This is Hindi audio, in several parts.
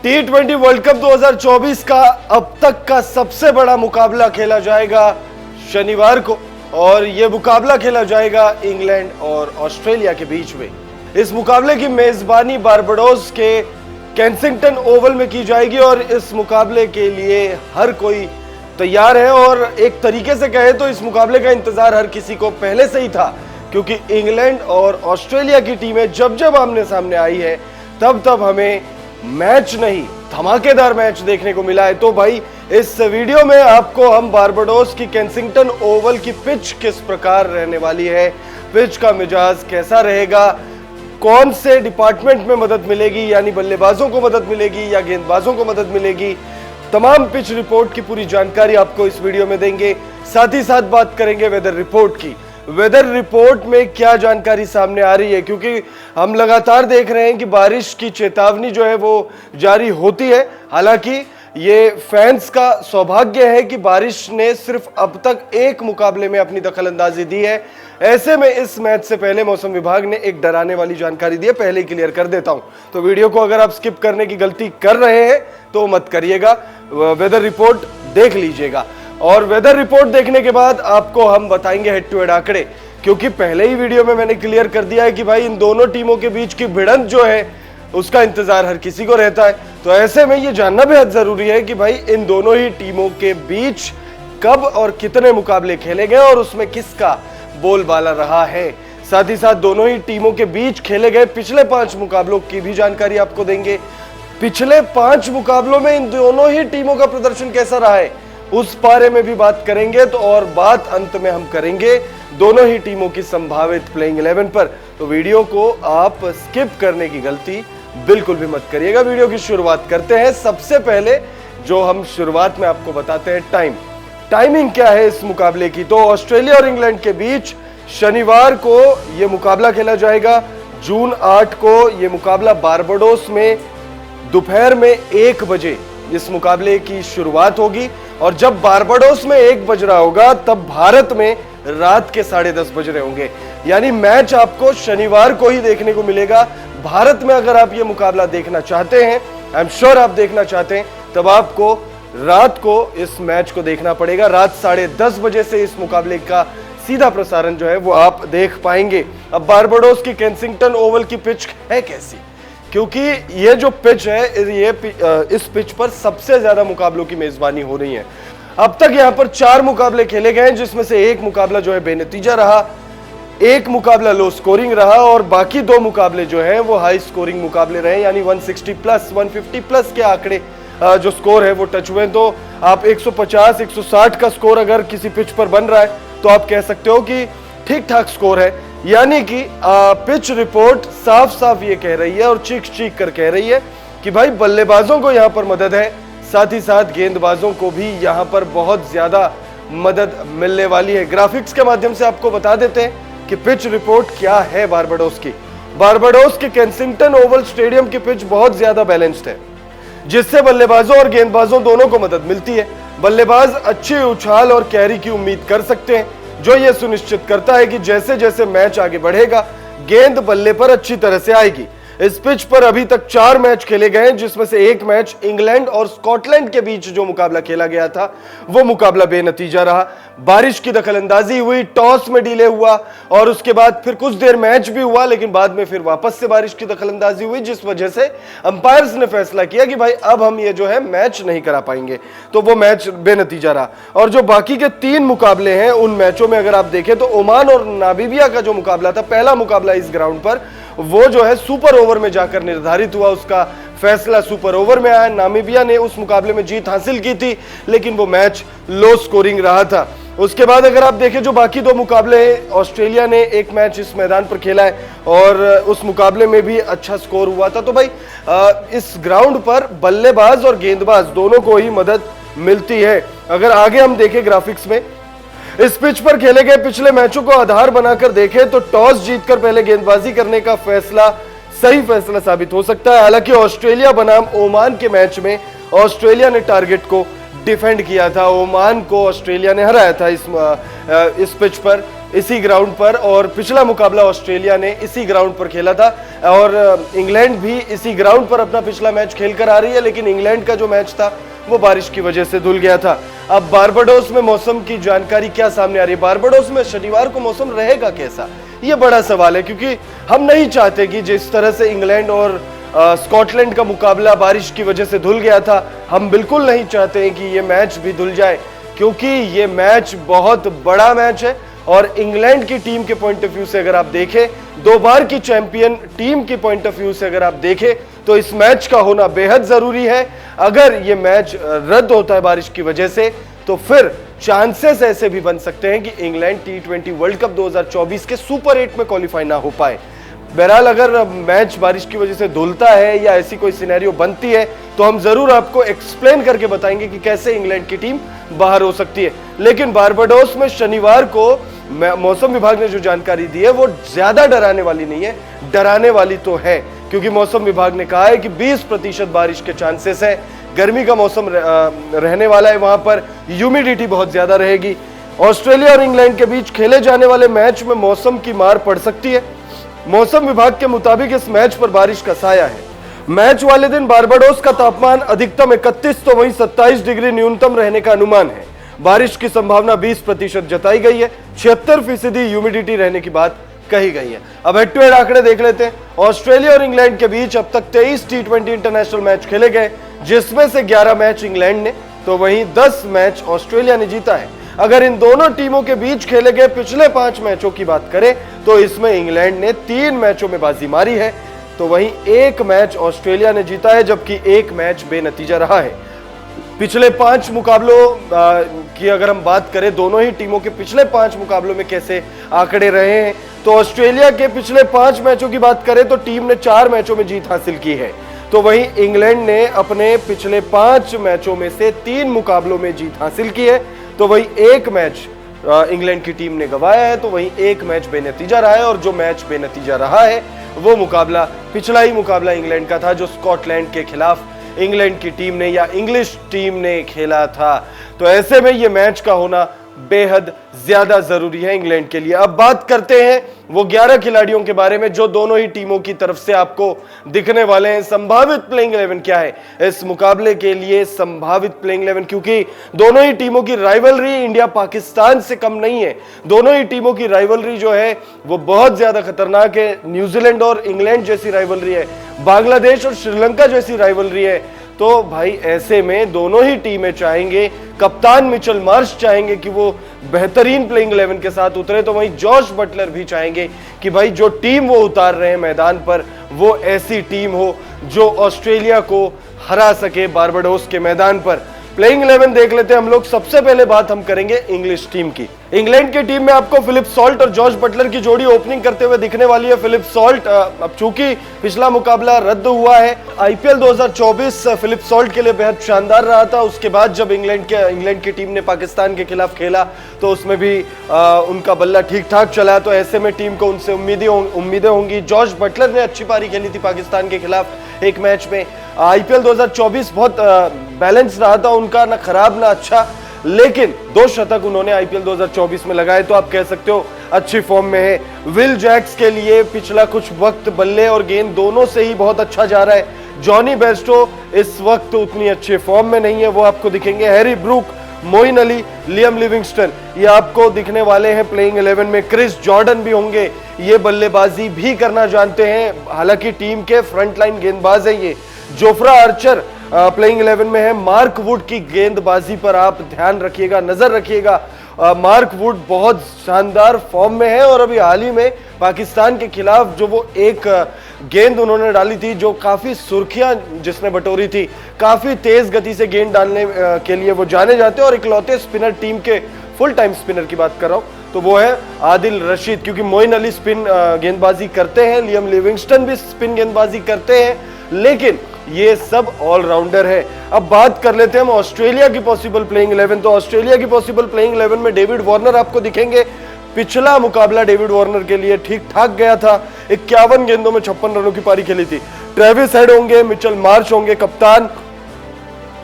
T20 वर्ल्ड कप 2024 का अब तक का सबसे बड़ा मुकाबला खेला जाएगा शनिवार को और यह मुकाबला खेला जाएगा इंग्लैंड और ऑस्ट्रेलिया के बीच में। इस मुकाबले की मेजबानी बारबाडोस के केंसिंगटन ओवल में की जाएगी और इस मुकाबले के लिए हर कोई तैयार है और एक तरीके से कहे तो इस मुकाबले का इंतजार हर किसी को पहले से ही था, क्योंकि इंग्लैंड और ऑस्ट्रेलिया की टीमें जब जब आमने सामने आई है तब हमें मैच नहीं धमाकेदार मैच देखने को मिला है। तो भाई इस वीडियो में आपको हम बारबाडोस की केंसिंगटन ओवल की पिच किस प्रकार रहने वाली है, पिच का मिजाज कैसा रहेगा, कौन से डिपार्टमेंट में मदद मिलेगी, यानी बल्लेबाजों को मदद मिलेगी या गेंदबाजों को मदद मिलेगी, तमाम पिच रिपोर्ट की पूरी जानकारी आपको इस वीडियो में देंगे। साथ ही साथ बात करेंगे वेदर रिपोर्ट की। वेदर रिपोर्ट में क्या जानकारी सामने आ रही है, क्योंकि हम लगातार देख रहे हैं कि बारिश की चेतावनी जो है वो जारी होती है। हालांकि ये फैंस का सौभाग्य है कि बारिश ने सिर्फ अब तक एक मुकाबले में अपनी दखलंदाजी दी है। ऐसे में इस मैच से पहले मौसम विभाग ने एक डराने वाली जानकारी दी है, पहले ही क्लियर कर देता हूं। तो वीडियो को अगर आप स्किप करने की गलती कर रहे हैं तो मत करिएगा, वेदर रिपोर्ट देख लीजिएगा और वेदर रिपोर्ट देखने के बाद आपको हम बताएंगे हेड टू हेड आंकड़े, क्योंकि पहले ही वीडियो में मैंने क्लियर कर दिया है कि भाई इन दोनों टीमों के बीच की भिड़ंत जो है उसका इंतजार हर किसी को रहता है। तो ऐसे में ये जानना बेहद जरूरी है कि भाई इन दोनों ही टीमों के बीच कब और कितने मुकाबले खेले गए और उसमें किसका बोलबाला रहा है। साथ ही साथ दोनों ही टीमों के बीच खेले गए पिछले 5 मुकाबलों की भी जानकारी आपको देंगे। पिछले 5 मुकाबलों में इन दोनों ही टीमों का प्रदर्शन कैसा रहा है उस बारे में भी बात करेंगे। तो और बात अंत में हम करेंगे दोनों ही टीमों की संभावित प्लेइंग 11 पर। तो वीडियो को आप स्किप करने की गलती बिल्कुल भी मत करिएगा। वीडियो की शुरुआत करते हैं। सबसे पहले जो हम शुरुआत में आपको बताते हैं टाइमिंग क्या है इस मुकाबले की। तो ऑस्ट्रेलिया और इंग्लैंड के बीच शनिवार को यह मुकाबला खेला जाएगा। जून 8 को यह मुकाबला बारबाडोस में दोपहर में 1 बजे इस मुकाबले की शुरुआत होगी और जब बारबाडोस में 1 बज रहा होगा तब भारत में रात के 10:30 बज रहे होंगे। यानी मैच आपको शनिवार को ही देखने को मिलेगा। भारत में अगर आप ये मुकाबला देखना चाहते हैं, आई एम श्योर आप देखना चाहते हैं, तब आपको रात को इस मैच को देखना पड़ेगा। रात 10:30 बजे से इस मुकाबले का सीधा प्रसारण जो है वो आप देख पाएंगे। अब बारबाडोस की केंसिंगटन ओवल की पिच है कैसी, क्योंकि ये जो पिच है इस पिच पर सबसे ज्यादा मुकाबलों की मेजबानी हो रही है। अब तक यहां पर 4 मुकाबले खेले गए, जिसमें से एक मुकाबला जो है बेनतीजा रहा, एक मुकाबला लो स्कोरिंग रहा और बाकी 2 मुकाबले जो है वो हाई स्कोरिंग मुकाबले रहे, यानी 160 प्लस 150 प्लस के आंकड़े जो स्कोर है वो टच हुए। तो आप 150 160 का स्कोर अगर किसी पिच पर बन रहा है तो आप कह सकते हो कि ठीक ठाक स्कोर है। यानी कि पिच रिपोर्ट साफ साफ ये कह रही है और चीख कर कह रही है कि भाई बल्लेबाजों को यहां पर मदद है, साथ ही साथ गेंदबाजों को भी यहां पर बहुत ज्यादा मदद मिलने वाली है। ग्राफिक्स के माध्यम से आपको बता देते हैं कि पिच रिपोर्ट क्या है बारबाडोस की। बारबाडोस के केंसिंगटन ओवल स्टेडियम की पिच बहुत ज्यादा बैलेंस्ड है, जिससे बल्लेबाजों और गेंदबाजों दोनों को मदद मिलती है। बल्लेबाज अच्छी उछाल और कैरी की उम्मीद कर सकते हैं, जो यह सुनिश्चित करता है कि जैसे जैसे मैच आगे बढ़ेगा गेंद बल्ले पर अच्छी तरह से आएगी। इस पिच पर अभी तक 4 मैच खेले गए, जिसमें से एक मैच इंग्लैंड और स्कॉटलैंड के बीच जो मुकाबला खेला गया था वो मुकाबला बेनतीजा रहा। बारिश की दखलंदाजी हुई, टॉस में डिले हुआ और उसके बाद फिर कुछ देर मैच भी हुआ, लेकिन बाद में फिर वापस से बारिश की दखलंदाजी हुई, जिस वजह से अंपायर्स ने फैसला किया कि भाई अब हम ये जो है मैच नहीं करा पाएंगे। तो वो मैच बेनतीजा रहा। और जो बाकी के 3 मुकाबले हैं उन मैचों में अगर आप देखें तो ओमान और नामीबिया का जो मुकाबला था, पहला मुकाबला इस ग्राउंड पर, वो जो है सुपर ओवर में जाकर निर्धारित हुआ। उसका फैसला सुपर ओवर में आया। नामीबिया ने उस मुकाबले में जीत हासिल की थी, लेकिन वो मैच लो स्कोरिंग रहा था। उसके बाद अगर आप देखें जो बाकी 2 मुकाबले हैं, ऑस्ट्रेलिया ने एक मैच इस मैदान पर खेला है और उस मुकाबले में भी अच्छा स्कोर हुआ था। तो भाई इस ग्राउंड पर बल्लेबाज और गेंदबाज दोनों को ही मदद मिलती है। अगर आगे हम देखें ग्राफिक्स में, इस पिच पर खेले गए पिछले मैचों को आधार बनाकर देखें तो टॉस जीतकर पहले गेंदबाजी करने का फैसला सही फैसला साबित हो सकता है। हालांकि ऑस्ट्रेलिया बनाम ओमान के मैच में ऑस्ट्रेलिया ने टारगेट को डिफेंड किया था। ओमान को ऑस्ट्रेलिया ने हराया था इस पिच पर इसी ग्राउंड पर, और पिछला मुकाबला ऑस्ट्रेलिया ने इसी ग्राउंड पर खेला था, और इंग्लैंड भी इसी ग्राउंड पर अपना पिछला मैच खेलकर आ रही है। लेकिन इंग्लैंड का जो मैच था वो बारिश की वजह से धुल गया था। अब बारबाडोस में मौसम की जानकारी क्या सामने आ रही है? बारबाडोस में शनिवार को मौसम रहेगा कैसा, ये बड़ा सवाल है, क्योंकि हम नहीं चाहते कि जिस तरह से इंग्लैंड और स्कॉटलैंड का मुकाबला बारिश की वजह से धुल गया था, हम बिल्कुल नहीं चाहते हैं कि ये मैच भी धुल जाए, क्योंकि ये मैच बहुत बड़ा मैच है। और इंग्लैंड की टीम के पॉइंट ऑफ व्यू से अगर आप देखें, 2 बार की चैंपियन टीम की पॉइंट ऑफ व्यू से अगर आप देखें, तो इस मैच का होना बेहद जरूरी है। अगर ये मैच रद्द होता है बारिश की वजह से, तो फिर चांसेस ऐसे भी बन सकते हैं कि इंग्लैंड T20 वर्ल्ड कप 2024 के सुपर 8 में क्वालिफाई ना हो पाए। बहरहाल अगर मैच बारिश की वजह से धुलता है या ऐसी कोई सिनेरियो बनती है, तो हम जरूर आपको एक्सप्लेन करके बताएंगे कि कैसे इंग्लैंड की टीम बाहर हो सकती है। लेकिन बारबाडोस में शनिवार को मौसम विभाग ने जो जानकारी दी है वो ज्यादा डराने वाली नहीं है, डराने वाली तो है, क्योंकि मौसम विभाग ने कहा है कि 20% बारिश के चांसेस है। गर्मी का मौसम रहने वाला है, वहां पर ह्यूमिडिटी बहुत ज्यादा रहेगी। ऑस्ट्रेलिया और इंग्लैंड के बीच खेले जाने वाले मैच में मौसम की मार पड़ सकती है। मौसम विभाग के मुताबिक इस मैच पर बारिश का साया है। मैच वाले दिन बारबाडोस का तापमान अधिकतम 31 तो वहीं 27 डिग्री न्यूनतम रहने का अनुमान है। बारिश की संभावना 20% जताई गई है। 76% ह्यूमिडिटी रहने की बात कही गई है। अब हेड टू हेड आंकड़े देख लेते हैं। ऑस्ट्रेलिया और इंग्लैंड के बीच अब तक 23 T20 इंटरनेशनल मैच खेले गए, जिसमें से 11 मैच इंग्लैंड ने, तो वहीं 10 मैच ऑस्ट्रेलिया ने जीता है। अगर इन दोनों टीमों के बीच खेले गए पिछले 5 मैचों की बात करें, तो इसमें इंग्लैंड ने 3 मैचों में बाजी मारी है, तो वहीं 1 मैच ऑस्ट्रेलिया ने जीता है, जबकि 1 मैच बेनतीजा रहा है। पिछले 5 मुकाबलों की अगर हम बात करें, दोनों ही टीमों के पिछले 5 मुकाबलों में कैसे आंकड़े रहे हैं, तो ऑस्ट्रेलिया के पिछले 5 मैचों की बात करें तो टीम ने 4 मैचों में जीत हासिल की है, तो वहीं इंग्लैंड ने अपने पिछले 5 मैचों में से 3 मुकाबलों में जीत हासिल की है, तो वहीं 1 मैच इंग्लैंड की टीम ने गंवाया है, तो वहीं 1 मैच बेनतीजा रहा है। और जो मैच बेनतीजा रहा है वो मुकाबला पिछला ही मुकाबला इंग्लैंड का था, जो स्कॉटलैंड के खिलाफ इंग्लैंड की टीम ने या इंग्लिश टीम ने खेला था। तो ऐसे में ये मैच का होना बेहद ज्यादा जरूरी है इंग्लैंड के लिए। अब बात करते हैं वो 11 खिलाड़ियों के बारे में जो दोनों ही टीमों की तरफ से आपको दिखने वाले हैं। संभावित प्लेइंग 11 क्या है इस मुकाबले के लिए? संभावित प्लेइंग 11, क्योंकि दोनों ही टीमों की राइवलरी इंडिया पाकिस्तान से कम नहीं है। दोनों ही टीमों की राइवलरी जो है वो बहुत ज्यादा खतरनाक है। न्यूजीलैंड और इंग्लैंड जैसी राइवलरी है, बांग्लादेश और श्रीलंका जैसी राइवलरी है। तो भाई ऐसे में दोनों ही टीमें चाहेंगे, कप्तान मिचेल मार्श चाहेंगे कि वो बेहतरीन प्लेइंग 11 के साथ उतरे, तो वहीं जॉश बटलर भी चाहेंगे कि भाई जो टीम वो उतार रहे हैं मैदान पर वो ऐसी टीम हो जो ऑस्ट्रेलिया को हरा सके बारबाडोस के मैदान पर। प्लेइंग 11 देख लेते हैं हम लोग। सबसे पहले बात हम करेंगे इंग्लिश टीम की। इंग्लैंड की टीम में आपको फिलिप सॉल्ट और जॉश बटलर की जोड़ी ओपनिंग करते हुए दिखने वाली है। फिलिप सॉल्ट, अब चूंकि पिछला मुकाबला रद्द हुआ है, आईपीएल 2024 फिलिप सॉल्ट के लिए बेहद शानदार रहा था। उसके बाद जब इंग्लैंड की टीम ने पाकिस्तान के खिलाफ खेला तो उसमें भी उनका बल्ला ठीक ठाक चला, तो ऐसे में टीम को उनसे उम्मीदें होंगी। जॉश बटलर ने अच्छी पारी खेली थी पाकिस्तान के खिलाफ एक मैच में। आईपीएल 2024 बहुत बैलेंस रहा था उनका, ना खराब ना अच्छा, लेकिन 2 शतक उन्होंने आईपीएल 2024 में लगाए, तो आप कह सकते हो अच्छी फॉर्म में है। विल जैक्स के लिए पिछला कुछ वक्त बल्ले और गेंद दोनों से ही बहुत अच्छा जा रहा है। जॉनी बेस्टो इस वक्त उतनी अच्छे फॉर्म में नहीं है, वो आपको दिखेंगे। Harry Brook, Moeen Ali, Liam Livingstone, ये आपको दिखने वाले हैं प्लेइंग 11 में। क्रिस जॉर्डन भी होंगे, ये बल्लेबाजी भी करना जानते हैं, हालांकि टीम के फ्रंटलाइन गेंदबाज है ये। जोफ्रा आर्चर प्लेइंग 11 में है। मार्क वुड की गेंदबाजी पर आप ध्यान रखिएगा, नजर रखिएगा। मार्क वुड बहुत शानदार फॉर्म में है और अभी हाल ही में पाकिस्तान के खिलाफ जो वो एक गेंद उन्होंने डाली थी जो काफी सुर्खियां जिसने बटोरी थी, काफी तेज गति से गेंद डालने के लिए वो जाने जाते हैं और इकलौते स्पिनर, टीम के फुल टाइम स्पिनर की बात कर रहा हूं तो वो है आदिल रशीद, क्योंकि मोइन अली स्पिन गेंदबाजी करते हैं, लियम लिविंगस्टन भी स्पिन गेंदबाजी करते हैं, लेकिन ये सब ऑलराउंडर है। अब बात कर लेते हैं हम ऑस्ट्रेलिया की पॉसिबल प्लेइंग 11। तो ऑस्ट्रेलिया की पॉसिबल प्लेइंग 11 में डेविड वार्नर आपको दिखेंगे। पिछला मुकाबला डेविड वार्नर के लिए ठीक ठाक गया था, 51 गेंदों में 56 रनों की पारी खेली थी। ट्रेविस हेड होंगे, मिचेल मार्श होंगे कप्तान,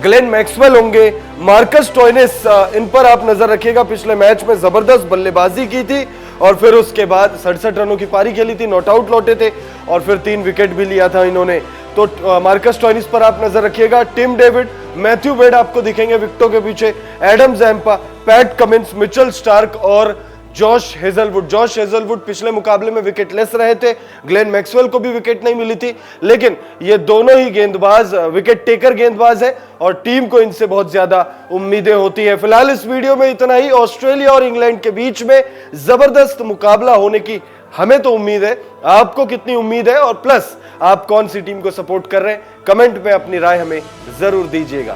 ग्लेन मैक्सवेल होंगे, मार्कस स्टोइनिस, इन पर आप नजर रखिएगा। पिछले मैच में जबरदस्त बल्लेबाजी की थी और फिर उसके बाद 67 रनों की पारी खेली थी, नॉट आउट लौटे थे और फिर 3 विकेट भी लिया था इन्होंने। तो मार्कस स्टोइनिस पर आप नजर रखिएगा। टिम डेविड, मैथ्यू वेड आपको दिखेंगे विकेटों के पीछे, Adam Zampa, Pat Cummins, Mitchell Starc और जॉश हेजलवुड। जॉश हेजलवुड पिछले मुकाबले में विकेटलेस रहे थे, ग्लेन मैक्सवेल को भी विकेट नहीं मिली थी, लेकिन ये दोनों ही गेंदबाज विकेट टेकर गेंदबाज है और टीम को इनसे बहुत ज्यादा उम्मीदें होती है। फिलहाल इस वीडियो में इतना ही। ऑस्ट्रेलिया और इंग्लैंड के बीच में जबरदस्त मुकाबला होने की हमें तो उम्मीद है, आपको कितनी उम्मीद है और प्लस आप कौन सी टीम को सपोर्ट कर रहे हैं, कमेंट में अपनी राय हमें जरूर दीजिएगा।